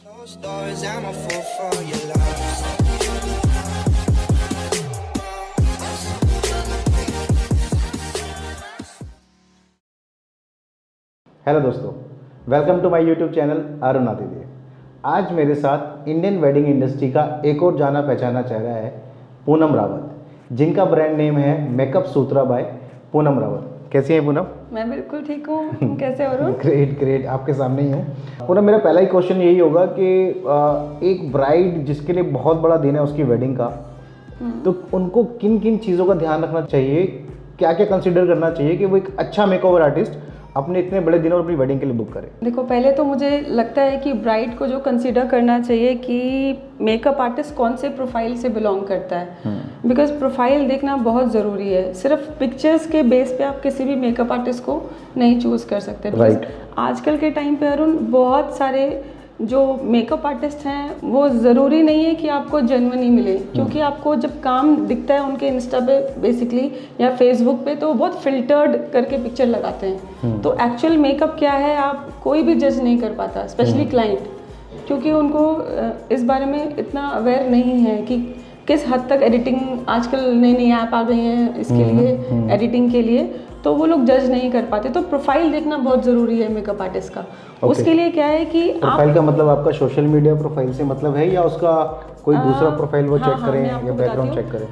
Closed doors, I'm a fool for your love. Hello दोस्तों, welcome to my YouTube channel Arun Aatithya. आज मेरे साथ Indian wedding industry का एक और जाना पहचाना चेहरा है पूनम रावत, जिनका ब्रांड नेम है मेकअप सूत्रा बाय पूनम रावत। कैसी हैं पूनम? मैं बिल्कुल ठीक हूँ। तुम कैसे हो अरुण? ग्रेट ग्रेट, आपके सामने ही हूँ। पूनम, मेरा पहला ही क्वेश्चन यही होगा कि एक ब्राइड जिसके लिए बहुत बड़ा दिन है उसकी वेडिंग का, तो उनको किन किन चीज़ों का ध्यान रखना चाहिए, क्या क्या कंसिडर करना चाहिए कि वो एक अच्छा मेकओवर आर्टिस्ट अपने इतने बड़े दिन और अपनी वेडिंग के लिए बुक करें? देखो, पहले तो मुझे लगता है कि ब्राइड को जो कंसीडर करना चाहिए कि मेकअप आर्टिस्ट कौन से प्रोफाइल से बिलोंग करता है, बिकॉज प्रोफाइल देखना बहुत ज़रूरी है। सिर्फ पिक्चर्स के बेस पे आप किसी भी मेकअप आर्टिस्ट को नहीं चूज़ कर सकते। Right. आजकल के टाइम पे अरुण, बहुत सारे जो मेकअप आर्टिस्ट हैं वो ज़रूरी नहीं है कि आपको जेन्युइन ही मिले, क्योंकि आपको जब काम दिखता है उनके इंस्टा पे बेसिकली या फेसबुक पे, तो वो बहुत फिल्टर्ड करके पिक्चर लगाते हैं। तो एक्चुअल मेकअप क्या है आप कोई भी जज नहीं कर पाता, स्पेशली क्लाइंट, क्योंकि उनको इस बारे में इतना अवेयर नहीं है कि किस हद तक एडिटिंग, आजकल नई नई ऐप आ गई हैं इसके लिए, एडिटिंग के लिए, तो वो लोग जज नहीं कर पाते। तो प्रोफाइल देखना बहुत ज़रूरी है मेकअप आर्टिस्ट का। उसके लिए क्या है कि प्रोफाइल का मतलब आपका सोशल मीडिया प्रोफाइल से मतलब है, या उसका कोई दूसरा प्रोफाइल वो चेक करें या बैकग्राउंड चेक करें?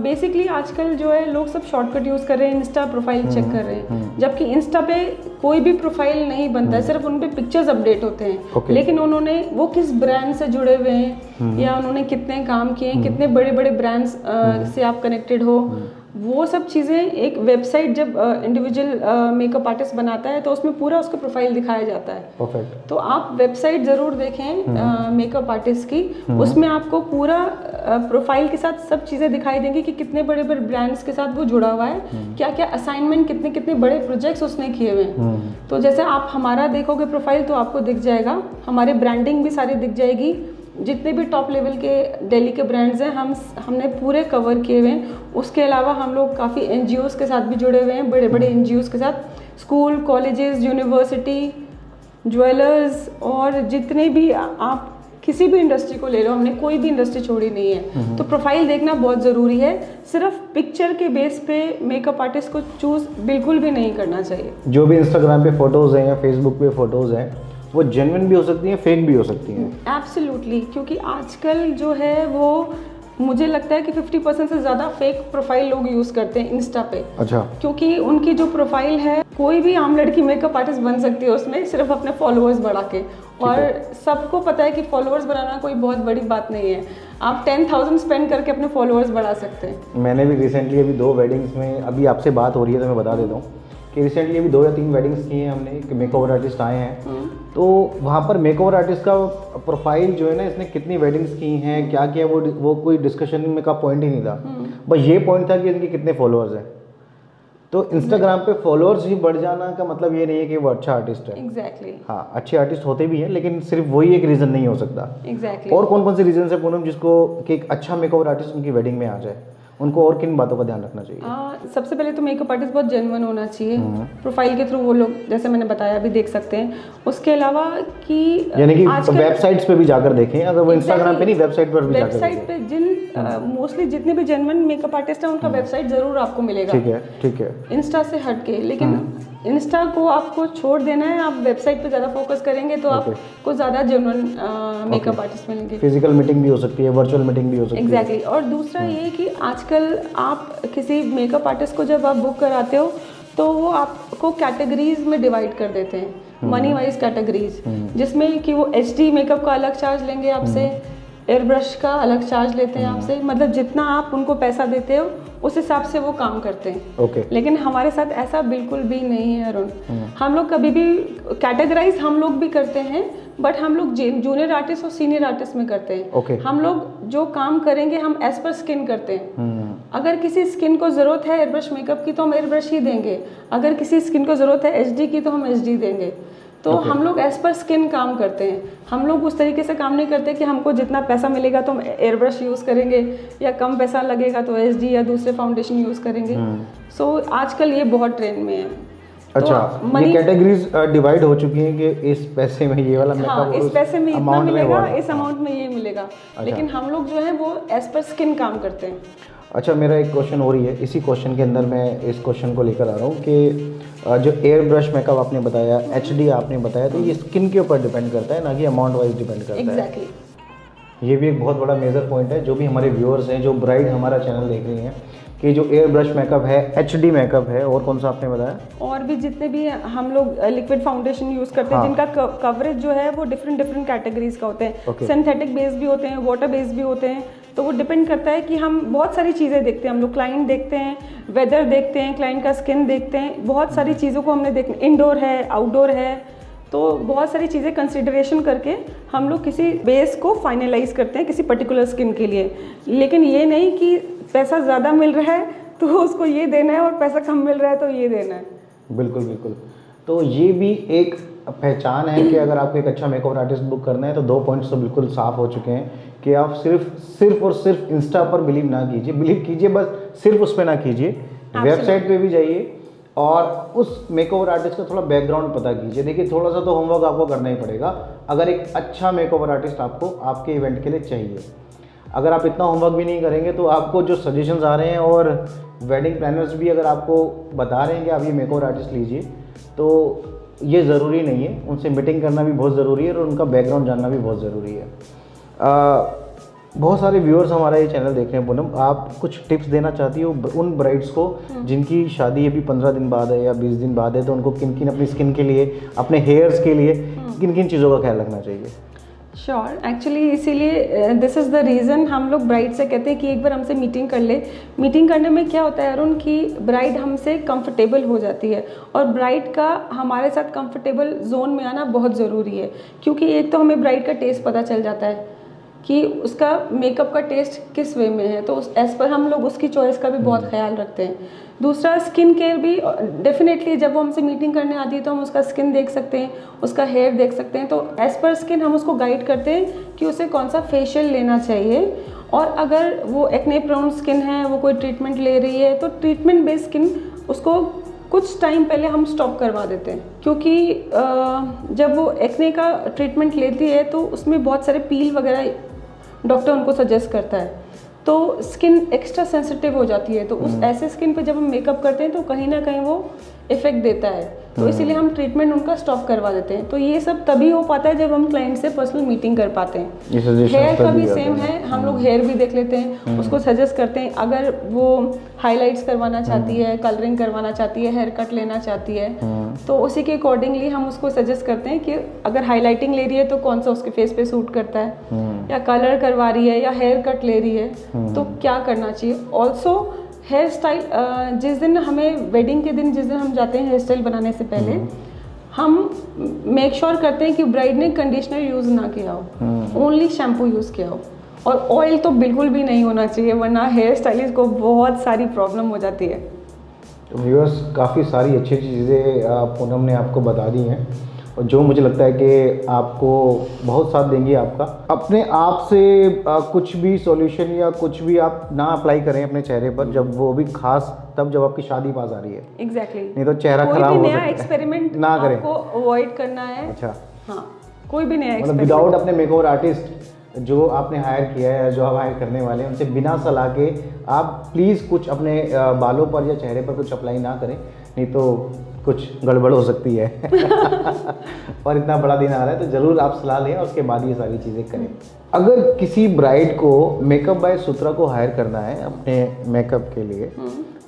बेसिकली आजकल जो है लोग सब शॉर्टकट यूज़ कर रहे हैं, इंस्टा प्रोफाइल चेक कर रहे हैं, जबकि इंस्टा पे कोई भी प्रोफाइल नहीं बनता है, सिर्फ उन पे पिक्चर्स अपडेट होते हैं। लेकिन उन्होंने वो किस ब्रांड से जुड़े हुए हैं या उन्होंने कितने काम किए हैं, कितने बड़े बड़े ब्रांड्स से आप कनेक्टेड हो, वो सब चीज़ें एक वेबसाइट जब इंडिविजुअल मेकअप आर्टिस्ट बनाता है तो उसमें पूरा उसका प्रोफाइल दिखाया जाता है। परफेक्ट। तो आप वेबसाइट ज़रूर देखें मेकअप आर्टिस्ट की, उसमें आपको पूरा प्रोफाइल के साथ सब चीज़ें दिखाई देंगी कि कितने बड़े बड़े ब्रांड्स के साथ वो जुड़ा हुआ है, क्या क्या असाइनमेंट, कितने कितने बड़े प्रोजेक्ट्स उसने किए हुए हैं। तो जैसे आप हमारा देखोगे प्रोफाइल तो आपको दिख जाएगा, हमारी ब्रांडिंग भी सारी दिख जाएगी, जितने भी टॉप लेवल के दिल्ली के ब्रांड्स हैं हमने पूरे कवर किए हुए हैं। उसके अलावा हम लोग काफ़ी एनजीओज़ के साथ भी जुड़े हुए हैं, बड़े बड़े एनजीओज़ के साथ, स्कूल, कॉलेजेस, यूनिवर्सिटी, ज्वेलर्स, और जितने भी आप किसी भी इंडस्ट्री को ले लो, हमने कोई भी इंडस्ट्री छोड़ी नहीं है। तो प्रोफाइल देखना बहुत ज़रूरी है। सिर्फ पिक्चर के बेस पे मेकअप आर्टिस्ट को चूज़ बिल्कुल भी नहीं करना चाहिए। जो भी इंस्टाग्राम पे फोटोज़ हैं या फेसबुक पे फोटोज़ हैं, वो जेन्युइन भी हो सकती हैं, फेक भी हो सकती हैं। एब्सोल्युटली, क्योंकि आजकल जो है वो मुझे लगता है कि 50% से ज़्यादा फेक प्रोफाइल लोग यूज़ करते हैं इंस्टा पे। अच्छा। क्योंकि उनकी जो प्रोफाइल है, कोई भी आम लड़की मेकअप आर्टिस्ट बन सकती है उसमें, सिर्फ अपने फॉलोअर्स बढ़ा के। और सबको पता है कि फॉलोअर्स बढ़ाना कोई बहुत बड़ी बात नहीं है, आप 10,000 स्पेंड करके अपने फॉलोअर्स बढ़ा सकते हैं। मैंने भी रिसेंटली अभी 2 वेडिंग्स में, अभी आपसे बात हो रही है तो मैं बता देता हूँ कि रिसेंटली अभी 2 या 3 वेडिंग्स की हैं हमने, कि मेकओवर आर्टिस्ट आए हैं, तो वहाँ पर मेकओवर आर्टिस्ट का प्रोफाइल जो है ना, इसने कितनी वेडिंग्स की हैं, क्या किया, वो कोई डिस्कशन में का पॉइंट ही नहीं था। बस ये पॉइंट था कि इनके कितने फॉलोअर्स हैं। तो इंस्टाग्राम पे फॉलोअर्स ही बढ़ जाना का मतलब ये नहीं है कि वो अच्छा आर्टिस्ट है। एग्जैक्टली। हाँ, अच्छे आर्टिस्ट होते भी हैं, लेकिन सिर्फ वही एक रीज़न नहीं हो सकता। एग्जैक्टली। और कौन कौन से रीजन है पूनम जिसको कि एक अच्छा मेकओवर आर्टिस्ट उनकी वेडिंग में आ जाए, उनको और किन बातों का ध्यान रखना चाहिए? सबसे पहले तो मेकअप आर्टिस्ट बहुत जेन्युइन होना चाहिए। प्रोफाइल के थ्रू वो लोग, जैसे मैंने बताया, अभी देख सकते हैं। उसके अलावा कि यानी कि वेबसाइट्स पे भी जाकर देखें, अगर वो इंस्टाग्राम पे नहीं, वेबसाइट पर भी जाकर वेबसाइट पे मोस्टली जितने भी जेन्युइन मेकअप आर्टिस्ट हैं उनका वेबसाइट जरूर आपको मिलेगा। ठीक है, ठीक है। इंस्टा से हट के, लेकिन इंस्टा को आपको छोड़ देना है, आप वेबसाइट पे ज़्यादा फोकस करेंगे तो आपको ज़्यादा जेन्युइन मेकअप आर्टिस्ट मिलेंगे। फिजिकल मीटिंग भी हो सकती है, वर्चुअल मीटिंग भी हो सकती है। एग्जैक्टली। और दूसरा ये कि आजकल आप किसी मेकअप आर्टिस्ट को जब आप बुक कराते हो तो वो आपको कैटेगरीज में डिवाइड कर देते हैं, मनी वाइज कैटेगरीज, जिसमें कि वो HD मेकअप का अलग चार्ज लेंगे आपसे, एयर ब्रश का अलग चार्ज लेते हैं आपसे, मतलब जितना आप उनको पैसा देते हो उस हिसाब से वो काम करते हैं। लेकिन हमारे साथ ऐसा बिल्कुल भी नहीं है अरुण। हम लोग कभी भी कैटेगराइज हम लोग भी करते हैं, बट हम लोग जूनियर आर्टिस्ट और सीनियर आर्टिस्ट में करते हैं। हम लोग जो काम करेंगे हम एज पर स्किन करते हैं। अगर किसी स्किन को ज़रूरत है एयर ब्रश मेकअप की तो हम एयर ब्रश ही देंगे, अगर किसी स्किन को ज़रूरत है HD की तो हम HD देंगे। तो हम लोग एज पर स्किन काम करते हैं। हम लोग उस तरीके से काम नहीं करते कि हमको जितना पैसा मिलेगा तो हम एयर ब्रश यूज़ करेंगे, या कम पैसा लगेगा तो HD या दूसरे फाउंडेशन यूज़ करेंगे। सो आजकल ये बहुत ट्रेंड में है। अच्छा, ये कैटेगरीज डिवाइड हो चुकी हैं कि इस पैसे में ये वाला मेकअप, हाँ, इस पैसे में इतना मिलेगा, इस अच्छा। अमाउंट में ये मिलेगा। अच्छा। लेकिन हम लोग जो है वो एज पर स्किन काम करते हैं। अच्छा, मेरा एक क्वेश्चन हो रही है, इसी क्वेश्चन के अंदर मैं इस क्वेश्चन को लेकर आ रहा हूँ कि जो एयर ब्रश मेकअप आपने बताया, HD आपने बताया, तो ये स्किन के ऊपर डिपेंड करता है, ना कि अमाउंट वाइज डिपेंड करता है। एग्जैक्टली। ये भी एक बहुत बड़ा मेजर पॉइंट है, जो भी हमारे व्यूअर्स हैं, जो ब्राइड हमारा चैनल देख रही हैं, कि जो एयर ब्रश मेकअप है, HD मेकअप है, और कौन सा आपने बताया? और भी जितने भी हम लोग लिक्विड फाउंडेशन यूज़ करते हैं, हाँ। जिनका कवरेज जो है वो डिफरेंट कैटेगरीज का होते हैं। Okay. सिंथेटिक बेस भी होते हैं, वाटर बेस भी होते हैं। तो वो डिपेंड करता है कि हम बहुत सारी चीज़ें देखते हैं। हम लोग क्लाइंट देखते हैं, वेदर देखते हैं, क्लाइंट का स्किन देखते हैं, बहुत सारी चीज़ों को हमने देखना, इंडोर है, आउटडोर है, तो बहुत सारी चीज़ें कंसिडरेशन करके हम लोग किसी बेस को फाइनलाइज करते हैं किसी पर्टिकुलर स्किन के लिए। लेकिन ये नहीं कि पैसा ज़्यादा मिल रहा है तो उसको ये देना है और पैसा कम मिल रहा है तो ये देना है। बिल्कुल बिल्कुल। तो ये भी एक पहचान है कि अगर आपको एक अच्छा मेकओवर आर्टिस्ट बुक करना है तो 2 पॉइंट्स तो बिल्कुल साफ हो चुके हैं कि आप सिर्फ और सिर्फ इंस्टा पर बिलीव ना कीजिए, बिलीव कीजिए बस सिर्फ उस पर ना कीजिए, वेबसाइट पे भी जाइए और उस मेकओवर आर्टिस्ट का थोड़ा बैकग्राउंड पता कीजिए। देखिए, थोड़ा सा तो होमवर्क आपको करना ही पड़ेगा अगर एक अच्छा मेकओवर आर्टिस्ट आपको आपके इवेंट के लिए चाहिए। अगर आप इतना होमवर्क भी नहीं करेंगे तो आपको जो सजेशंस आ रहे हैं और वेडिंग प्लानर्स भी अगर आपको बता रहे हैं कि आप ये मेकओवर आर्टिस्ट लीजिए, तो ये ज़रूरी नहीं है। उनसे मीटिंग करना भी बहुत ज़रूरी है और उनका बैकग्राउंड जानना भी बहुत ज़रूरी है। बहुत सारे व्यूअर्स हमारा ये चैनल देख रहे हैं। पूनम, आप कुछ टिप्स देना चाहती हो उन ब्राइड्स को जिनकी शादी अभी 15 दिन बाद है या 20 दिन बाद है, तो उनको किन किन अपनी स्किन के लिए, अपने हेयर्स के लिए किन किन चीज़ों का ख्याल रखना चाहिए? श्योर, एक्चुअली इसीलिए दिस इज़ द रीज़न हम लोग ब्राइड से कहते हैं कि एक बार हमसे मीटिंग कर ले। मीटिंग करने में क्या होता है अरुण कि ब्राइड हमसे कंफर्टेबल हो जाती है और ब्राइड का हमारे साथ कंफर्टेबल जोन में आना बहुत ज़रूरी है, क्योंकि एक तो हमें ब्राइड का टेस्ट पता चल जाता है कि उसका मेकअप का टेस्ट किस वे में है, तो उस एज पर हम लोग उसकी चॉइस का भी बहुत ख्याल रखते हैं। दूसरा, स्किन केयर भी डेफिनेटली जब वो हमसे मीटिंग करने आती है तो हम उसका स्किन देख सकते हैं, उसका हेयर देख सकते हैं, तो एज पर स्किन हम उसको गाइड करते हैं कि उसे कौन सा फेशियल लेना चाहिए। और अगर वो एक्ने प्रोन स्किन है, वो कोई ट्रीटमेंट ले रही है, तो ट्रीटमेंट बेस्ड स्किन उसको कुछ टाइम पहले हम स्टॉप करवा देते हैं, क्योंकि जब वो एक्ने का ट्रीटमेंट लेती है तो उसमें बहुत सारे पील वगैरह डॉक्टर उनको सजेस्ट करता है, तो स्किन एक्स्ट्रा सेंसिटिव हो जाती है। तो उस ऐसे स्किन पे जब हम मेकअप करते हैं तो कहीं ना कहीं वो इफेक्ट देता है, तो इसीलिए हम ट्रीटमेंट उनका स्टॉप करवा देते हैं। तो ये सब तभी हो पाता है जब हम क्लाइंट से पर्सनल मीटिंग कर पाते हैं। हेयर का भी सेम है, हम लोग हेयर भी देख लेते हैं, उसको सजेस्ट करते हैं। अगर वो हाइलाइट्स करवाना चाहती है, कलरिंग करवाना चाहती है, हेयर कट लेना चाहती है, तो उसी के अकॉर्डिंगली हम उसको सजेस्ट करते हैं कि अगर हाईलाइटिंग ले रही है तो कौन सा उसके फेस पे सूट करता है, या कलर करवा रही है या हेयर कट ले रही है तो क्या करना चाहिए। ऑल्सो हेयर स्टाइल, जिस दिन हमें वेडिंग के दिन जिस दिन हम जाते हैं हेयर स्टाइल बनाने से पहले हम मेक श्योर करते हैं कि ब्राइड ने कंडीशनर यूज़ ना किया हो, ओनली शैम्पू यूज़ किया हो, और ऑयल तो बिल्कुल भी नहीं होना चाहिए, वरना हेयर स्टाइलिस्ट को बहुत सारी प्रॉब्लम हो जाती है। तो व्यूअर्स, काफ़ी सारी अच्छी चीज़ें पूनम ने आपको बता दी हैं और जो मुझे लगता है कि आपको बहुत साथ देंगी आपका। अपने आप से कुछ भी सॉल्यूशन या कुछ भी आप ना अप्लाई करें अपने चेहरे पर, जब वो भी खास तब जब आपकी शादी पास आ रही है। एग्जैक्टली, नहीं तो चेहरा खराब हो सकता है। एक्सपेरिमेंट ना करें, आपको अवॉइड करना है। अच्छा, हाँ, कोई भी नया मतलब विदाउट अपने मेकओवर आर्टिस्ट जो आपने हायर किया है या जो आप हायर करने वाले हैं, उनसे बिना सलाह के आप प्लीज़ कुछ अपने बालों पर या चेहरे पर कुछ अप्लाई ना करें, नहीं तो कुछ गड़बड़ हो सकती है। और इतना बड़ा दिन आ रहा है तो ज़रूर आप सलाह लें और उसके बाद ये सारी चीज़ें करें। अगर किसी ब्राइड को मेकअप बाय सूत्रा को हायर करना है अपने मेकअप के लिए,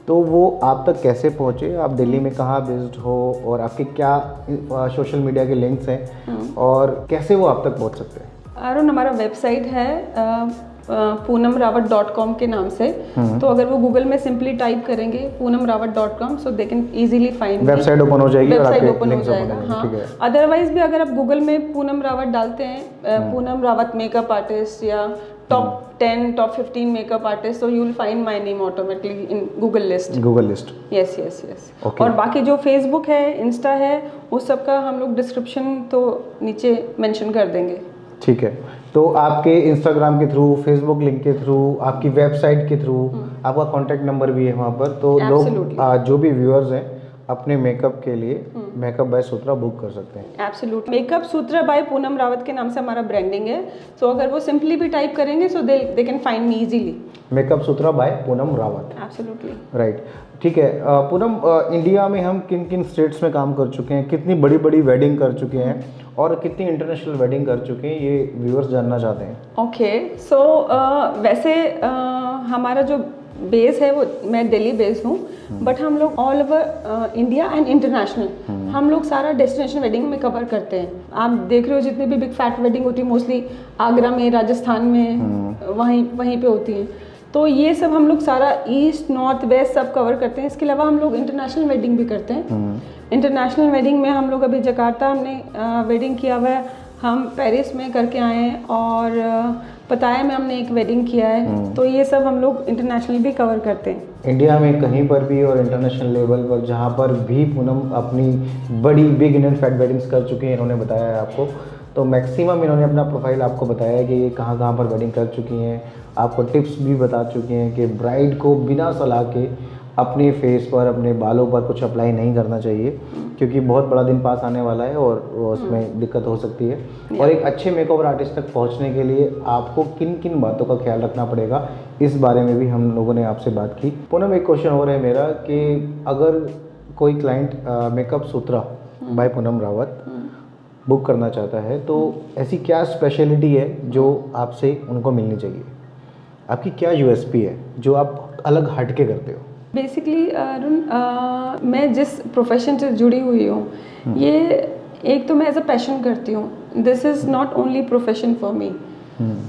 तो वो आप तक कैसे पहुँचे? आप दिल्ली में कहाँ बेस्ड हो और आपके क्या सोशल मीडिया के लिंक्स हैं और कैसे वो आप तक पहुँच सकते हैं? अरुण, हमारा वेबसाइट है poonamrawat.com के नाम से, तो अगर वो गूगल में सिंपली टाइप करेंगे poonamrawat.com, so they can easily find. Website open हो जाएगी, वेबसाइट ओपन हो जाएगा। हाँ, अदरवाइज भी अगर आप गूगल में पूनम रावत डालते हैं, पूनम रावत मेकअप आर्टिस्ट या टॉप 10 टॉप 15 मेकअप आर्टिस्ट, तो you will find my name automatically in Google list. Yes yes yes. और बाकी जो फेसबुक है, इंस्टा है, उस सब का हम लोग डिस्क्रिप्शन तो नीचे मेंशन कर देंगे। ठीक है, तो आपके इंस्टाग्राम के थ्रू, फेसबुक लिंक के थ्रू, आपकी वेबसाइट के थ्रू, आपका कॉन्टैक्ट नंबर भी है वहाँ पर, तो लोग जो भी व्यूअर्स हैं अपने मेकअप के लिए मेकअप बाय सूत्रा बुक कर सकते हैं। Absolute. Makeup Sutra by Poonam Rawat के नाम से हमारा ब्रांडिंग है। सो अगर वो सिंपली भी टाइप करेंगे so they can find me easily. Makeup Sutra by Poonam Rawat. Absolutely. Right, ठीक है। पूनम, इंडिया में हम किन किन स्टेट्स में काम कर चुके हैं, कितनी बड़ी बड़ी वेडिंग कर चुके हैं और कितनी इंटरनेशनल वेडिंग कर चुके हैं, ये व्यूअर्स जानना चाहते हैं। ओके, सो वैसे हमारा जो बेस है वो मैं दिल्ली बेस हूँ, बट हम लोग all over India and international हम लोग सारा डेस्टिनेशन वेडिंग में कवर करते हैं। आप देख रहे हो जितनी भी बिग फैट वेडिंग होती है मोस्टली आगरा में, राजस्थान में, वहीं पे होती हैं। तो ये सब हम लोग सारा ईस्ट नॉर्थ वेस्ट सब कवर करते हैं। इसके अलावा हम लोग इंटरनेशनल वेडिंग भी करते हैं। इंटरनेशनल वेडिंग में हम लोग अभी जकार्ता हमने वेडिंग किया हुआ है, हम पेरिस में करके आए हैं और पताया में हमने एक वेडिंग किया है। तो ये सब हम लोग इंटरनेशनल भी कवर करते हैं। इंडिया में कहीं पर भी और इंटरनेशनल लेवल पर जहाँ पर भी पूनम अपनी बड़ी बिग इंडियन फैट वेडिंग्स कर चुके हैं, इन्होंने बताया है आपको। तो मैक्सिमम इन्होंने अपना प्रोफाइल आपको बताया है कि ये कहाँ कहाँ पर वेडिंग कर चुकी हैं, आपको टिप्स भी बता चुके हैं कि ब्राइड को बिना सलाह के अपने फेस पर, अपने बालों पर कुछ अप्लाई नहीं करना चाहिए, क्योंकि बहुत बड़ा दिन पास आने वाला है और उसमें दिक्कत हो सकती है। और एक अच्छे मेकओवर आर्टिस्ट तक पहुंचने के लिए आपको किन किन बातों का ख्याल रखना पड़ेगा, इस बारे में भी हम लोगों ने आपसे बात की। पूनम, एक क्वेश्चन और है मेरा कि अगर कोई client makeup Sutra by Poonam Rawat book करना चाहता है, तो ऐसी क्या स्पेशलिटी है जो आपसे उनको मिलनी चाहिए? आपकी क्या यूएसपी है जो आप अलग हट के करते हो? बेसिकली अरुण, मैं जिस प्रोफेशन से जुड़ी हुई हूँ, ये एक तो मैं एज अ पैशन करती हूँ। This is not only profession for me,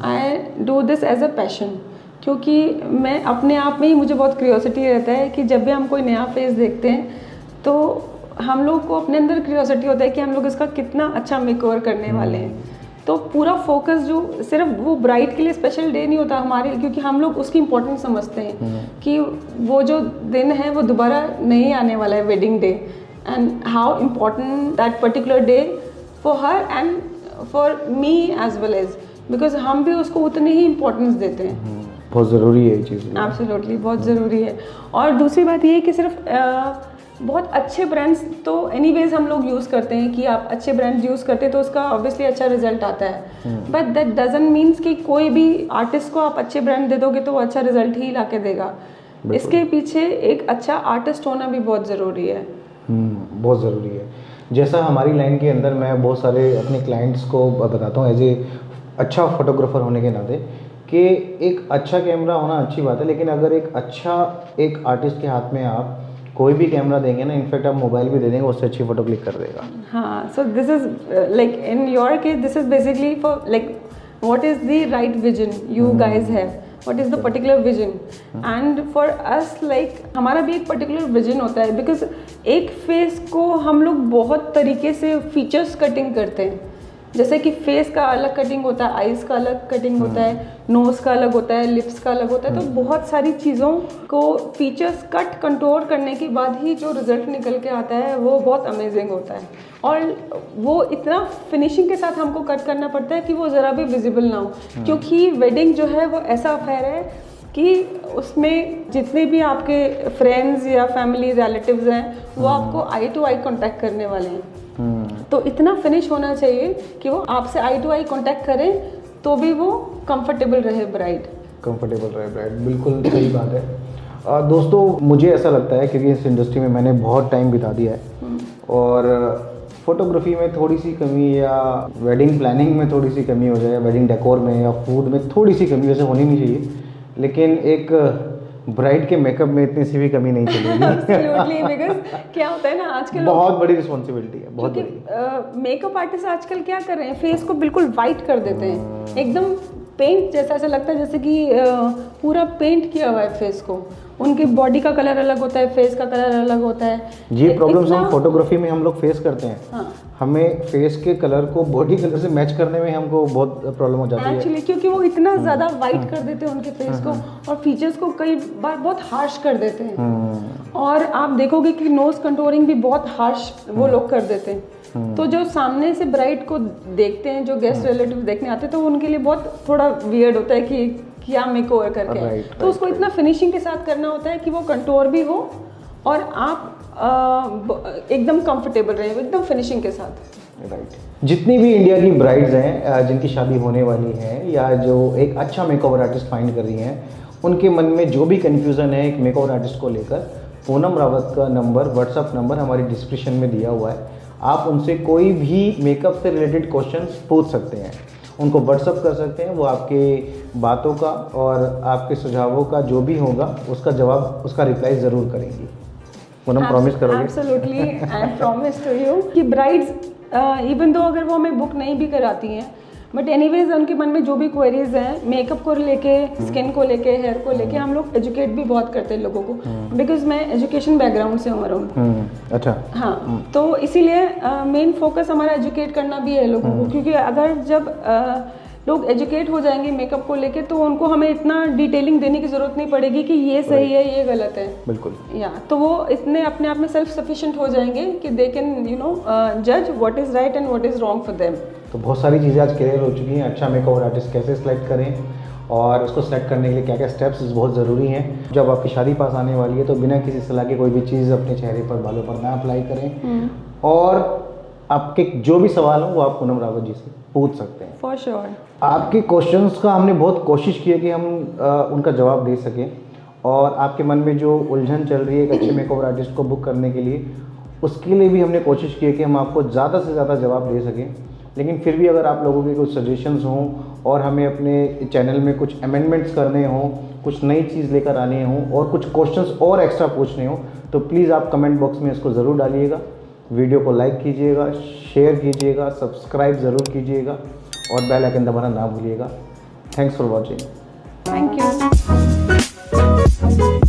I do this as a passion, क्योंकि मैं अपने आप में ही, मुझे बहुत क्यूरियोसिटी रहता है कि जब भी हम कोई नया फेस देखते हैं तो हम लोग को अपने अंदर क्यूरियोसिटी होता है कि हम लोग इसका कितना अच्छा मेकओवर करने वाले हैं। तो पूरा फोकस जो सिर्फ वो ब्राइड के लिए स्पेशल डे नहीं होता हमारे, क्योंकि हम लोग उसकी इम्पोर्टेंस समझते हैं कि वो जो दिन है वो दोबारा नहीं आने वाला है, wedding day, and how important that particular day for her and for me as well as, because हम भी उसको उतनी ही इम्पोर्टेंस देते हैं। बहुत ज़रूरी है ये चीज़। एब्सोल्युटली, बहुत ज़रूरी है। और दूसरी बात ये है कि सिर्फ बहुत अच्छे ब्रांड्स तो एनीवेज हम लोग यूज़ करते हैं कि आप अच्छे ब्रांड्स यूज़ करते हैं तो उसका ऑब्वियसली अच्छा रिजल्ट आता है, बट दैट डजंट मीन्स कि कोई भी आर्टिस्ट को आप अच्छे ब्रांड दे दोगे तो वो अच्छा रिजल्ट ही ला के देगा। इसके पीछे एक अच्छा आर्टिस्ट होना भी बहुत ज़रूरी है। बहुत ज़रूरी है। जैसा हमारी लाइन के अंदर मैं बहुत सारे अपने क्लाइंट्स को बताता हूँ एज ए अच्छा फोटोग्राफर होने के नाते, कि एक अच्छा कैमरा होना अच्छी बात है, लेकिन अगर एक आर्टिस्ट के हाथ में आप कोई भी कैमरा देंगे ना, इनफैक्ट आप मोबाइल भी दे देंगे, उससे अच्छी फोटो क्लिक कर देगा। हाँ, so this is like in your case, this is basically for like what is the right vision you guys have, what is the particular vision, and for us like हमारा भी एक particular vision होता है, because एक face को हम लोग बहुत तरीके से फीचर्स कटिंग करते हैं। जैसे कि फेस का अलग कटिंग होता है, आईज का अलग कटिंग होता है, नोज का अलग होता है, लिप्स का अलग होता है, तो बहुत सारी चीज़ों को फीचर्स कट कंट्रोल करने के बाद ही जो रिजल्ट निकल के आता है वो बहुत अमेजिंग होता है। और वो इतना फिनिशिंग के साथ हमको कट करना पड़ता है कि वो ज़रा भी विजिबल ना हो, क्योंकि वेडिंग जो है वो ऐसा अफेयर है कि उसमें जितने भी आपके फ्रेंड्स या फैमिली रिलेटिव्स हैं वो आपको आई टू आई कांटेक्ट करने वाले हैं। तो इतना फिनिश होना चाहिए कि वो आपसे आई टू आई कांटेक्ट करें तो भी वो कंफर्टेबल रहे ब्राइड। बिल्कुल सही बात है। दोस्तों, मुझे ऐसा लगता है क्योंकि इस इंडस्ट्री में मैंने बहुत टाइम बिता दिया है और फोटोग्राफी में थोड़ी सी कमी या वेडिंग प्लानिंग में थोड़ी सी कमी हो जाए, वेडिंग डेकोर में या फूड में थोड़ी सी कमी वैसे होनी नहीं चाहिए, लेकिन एक ब्राइड के मेकअप में इतनी सी भी कमी नहीं चलेगी। Absolutely, because क्या होता है ना आजकल बहुत बड़ी रिस्पॉन्सिबिलिटी है, बहुत बड़ी। मेकअप आर्टिस्ट आजकल क्या कर रहे हैं, फेस को बिल्कुल वाइट कर देते हैं, एकदम पेंट जैसा, ऐसा लगता है जैसे कि पूरा पेंट किया हुआ है फेस को। उनकी बॉडी का कलर अलग होता है, फेस का कलर अलग होता है। ये प्रॉब्लम्स हम फोटोग्राफी में हम लोग फेस करते हैं। हाँ। हमें फेस के कलर को बॉडी कलर से मैच करने में हमको बहुत प्रॉब्लम हो जाती है एक्चुअली, क्योंकि वो इतना ज़्यादा वाइट कर देते हैं उनके फेस को और फीचर्स को कई बार बहुत हार्श कर देते हैं। और आप देखोगे कि नोज कंटूरिंग भी बहुत हार्श वो लोग कर देते हैं। तो जो सामने से ब्राइड को देखते हैं, जो गेस्ट रिलेटिव देखने आते हैं, तो उनके लिए बहुत थोड़ा वियर्ड होता है कि क्या मेकओवर करके तो उसको इतना फिनिशिंग के साथ करना होता है कि वो कंटूर भी हो और आप एकदम कंफर्टेबल रहे, एकदम फिनिशिंग के साथ। राइट। जितनी भी इंडिया की ब्राइड्स हैं जिनकी शादी होने वाली है या जो एक अच्छा मेकओवर आर्टिस्ट फाइंड कर रही हैं, उनके मन में जो भी कन्फ्यूज़न है एक मेकओवर आर्टिस्ट को लेकर, पूनम रावत का नंबर, व्हाट्सअप नंबर हमारी डिस्क्रिप्शन में दिया हुआ है। आप उनसे कोई भी मेकअप से रिलेटेड क्वेश्चंस पूछ सकते हैं, उनको व्हाट्सअप कर सकते हैं। वो आपके बातों का और आपके सुझावों का जो भी होगा उसका जवाब, उसका रिप्लाई ज़रूर करेंगी। पूनम प्रॉमिस करोगे? Absolutely, I promise to you कि ब्राइड्स इवन दो अगर वो हमें बुक नहीं भी कराती हैं, बट एनीवेज उनके मन में जो भी क्वेरीज हैं मेकअप को लेके, स्किन को लेके, हेयर को लेके, हम लोग एजुकेट भी बहुत करते हैं लोगों को, बिकॉज मैं एजुकेशन बैकग्राउंड से हूँ अरुण। अच्छा। हाँ, तो इसीलिए मेन फोकस हमारा एजुकेट करना भी है लोगों को, क्योंकि अगर जब लोग एजुकेट हो जाएंगे मेकअप को लेके तो उनको हमें इतना डिटेलिंग देने की ज़रूरत नहीं पड़ेगी कि ये सही है ये गलत है। बिल्कुल। या तो वो इतने अपने आप में सेल्फ सफिशिएंट हो जाएंगे कि दे कैन जज what is right and what is wrong for them. तो बहुत सारी चीज़ें आज क्लियर हो चुकी हैं। अच्छा मेकओवर आर्टिस्ट कैसे सेलेक्ट करें और उसको सेलेक्ट करने के लिए क्या क्या स्टेप्स बहुत ज़रूरी हैं। जब आपकी शादी पास आने वाली है तो बिना किसी सलाह के कोई भी चीज़ अपने चेहरे पर, बालों पर ना अप्लाई करें। और आपके जो भी सवाल हो वो आप पूनम रावत जी से पूछ सकते हैं। For sure. आपके क्वेश्चंस का हमने बहुत कोशिश की है कि हम उनका जवाब दे सकें, और आपके मन में जो उलझन चल रही है एक अच्छे मेकओवर आर्टिस्ट को बुक करने के लिए, उसके लिए भी हमने कोशिश की है कि हम आपको ज़्यादा से ज़्यादा जवाब दे सकें। लेकिन फिर भी अगर आप लोगों के कुछ सजेशंस हों और हमें अपने चैनल में कुछ अमेंडमेंट्स करने हों, कुछ नई चीज़ लेकर आने हों और कुछ क्वेश्चंस और एक्स्ट्रा पूछने हों, तो प्लीज़ आप कमेंट बॉक्स में इसको ज़रूर डालिएगा। वीडियो को लाइक कीजिएगा, शेयर कीजिएगा, सब्सक्राइब ज़रूर कीजिएगा और बेल आइकन दबाना ना भूलिएगा। Thanks for watching. Thank you.